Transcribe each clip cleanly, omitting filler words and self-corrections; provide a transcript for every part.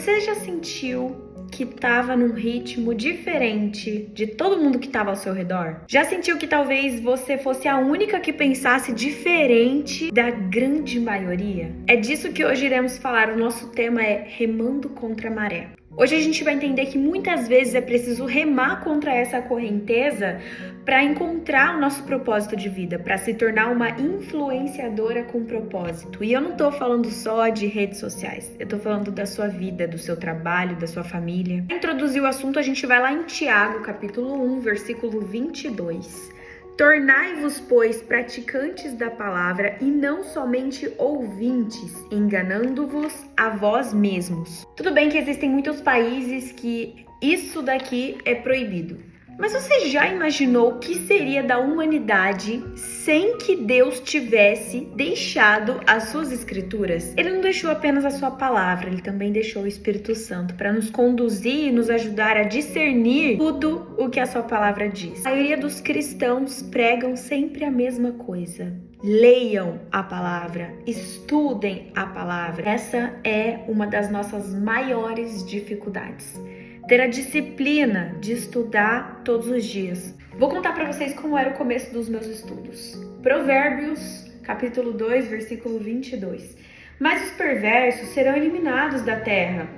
Você já sentiu que estava num ritmo diferente de todo mundo que estava ao seu redor? Já sentiu que talvez você fosse a única que pensasse diferente da grande maioria? É disso que hoje iremos falar. O nosso tema é remando contra a maré. Hoje a gente vai entender que muitas vezes é preciso remar contra essa correnteza para encontrar o nosso propósito de vida, para se tornar uma influenciadora com propósito. E eu não tô falando só de redes sociais, eu tô falando da sua vida, do seu trabalho, da sua família. Para introduzir o assunto, a gente vai lá em Tiago, capítulo 1, versículo 22. Tornai-vos, pois, praticantes da palavra e não somente ouvintes, enganando-vos a vós mesmos. Tudo bem que existem muitos países que isso daqui é proibido. Mas você já imaginou o que seria da humanidade sem que Deus tivesse deixado as suas escrituras? Ele não deixou apenas a sua palavra, ele também deixou o Espírito Santo para nos conduzir e nos ajudar a discernir tudo o que a sua palavra diz. A maioria dos cristãos pregam sempre a mesma coisa. Leiam a palavra, estudem a palavra. Essa é uma das nossas maiores dificuldades. Ter a disciplina de estudar todos os dias. Vou contar para vocês como era o começo dos meus estudos. Provérbios, capítulo 2, versículo 22. Mas os perversos serão eliminados da terra,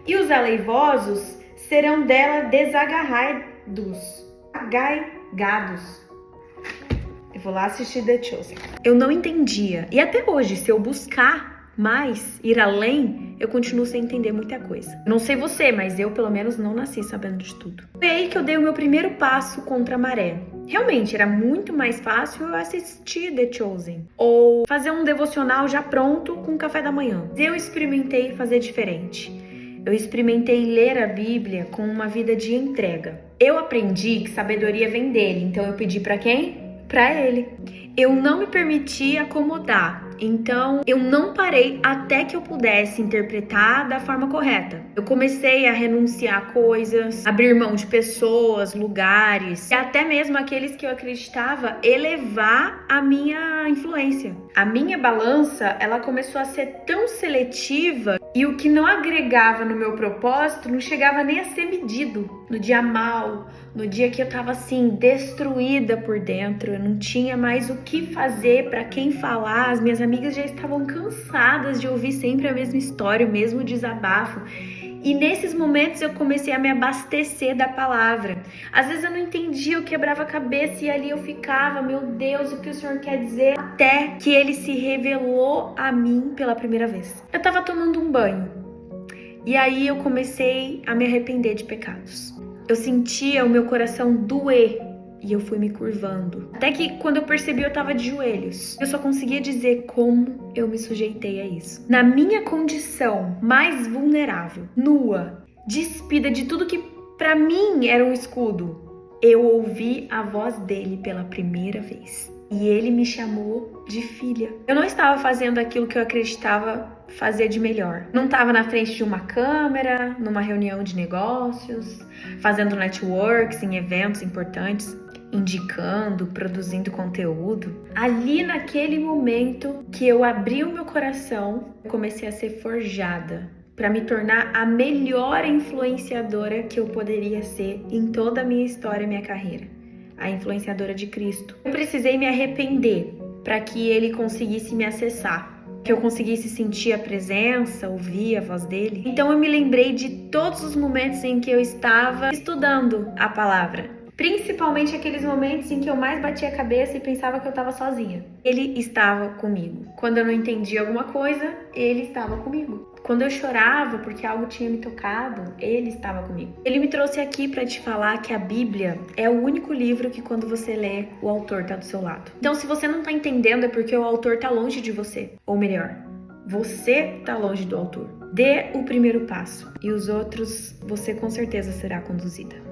e os aleivosos serão dela desagarrados, agaigados. Eu vou lá assistir The Chosen. Eu não entendia, e até hoje, se eu buscar mais, ir além, eu continuo sem entender muita coisa. Não sei você, mas eu pelo menos não nasci sabendo de tudo. Foi aí que eu dei o meu primeiro passo contra a maré. Realmente, era muito mais fácil eu assistir The Chosen ou fazer um devocional já pronto com café da manhã. Eu experimentei fazer diferente. Eu experimentei ler a Bíblia com uma vida de entrega. Eu aprendi que sabedoria vem dele, então eu pedi para quem? Para ele. Eu não me permiti acomodar, então eu não parei até que eu pudesse interpretar da forma correta. Eu comecei a renunciar a coisas, abrir mão de pessoas, lugares, e até mesmo aqueles que eu acreditava elevar a minha influência. A minha balança, ela começou a ser tão seletiva e o que não agregava no meu propósito não chegava nem a ser medido. No dia mal, no dia que eu tava assim, destruída por dentro, eu não tinha mais o que fazer, para quem falar, as minhas amigas já estavam cansadas de ouvir sempre a mesma história, o mesmo desabafo. E nesses momentos eu comecei a me abastecer da palavra. Às vezes eu não entendia, eu quebrava a cabeça e ali eu ficava, meu Deus, o que o Senhor quer dizer? Até que Ele se revelou a mim pela primeira vez. Eu tava tomando um banho e aí eu comecei a me arrepender de pecados. Eu sentia o meu coração doer e eu fui me curvando. Até que quando eu percebi, eu tava de joelhos. Eu só conseguia dizer como eu me sujeitei a isso. Na minha condição mais vulnerável, nua, despida de tudo que pra mim era um escudo, eu ouvi a voz dele pela primeira vez. E ele me chamou de filha. Eu não estava fazendo aquilo que eu acreditava fazer de melhor. Não estava na frente de uma câmera, numa reunião de negócios, fazendo networks em eventos importantes, indicando, produzindo conteúdo. Ali naquele momento que eu abri o meu coração, eu comecei a ser forjada para me tornar a melhor influenciadora que eu poderia ser em toda a minha história e minha carreira. A influenciadora de Cristo. Eu precisei me arrepender para que ele conseguisse me acessar, que eu conseguisse sentir a presença, ouvir a voz dele. Então eu me lembrei de todos os momentos em que eu estava estudando a palavra, principalmente aqueles momentos em que eu mais batia a cabeça e pensava que eu estava sozinha. Ele estava comigo. Quando eu não entendia alguma coisa, ele estava comigo. Quando eu chorava porque algo tinha me tocado, ele estava comigo. Ele me trouxe aqui para te falar que a Bíblia é o único livro que quando você lê, o autor está do seu lado. Então, se você não está entendendo, é porque o autor está longe de você. Ou melhor, você está longe do autor. Dê o primeiro passo e os outros, você com certeza será conduzida.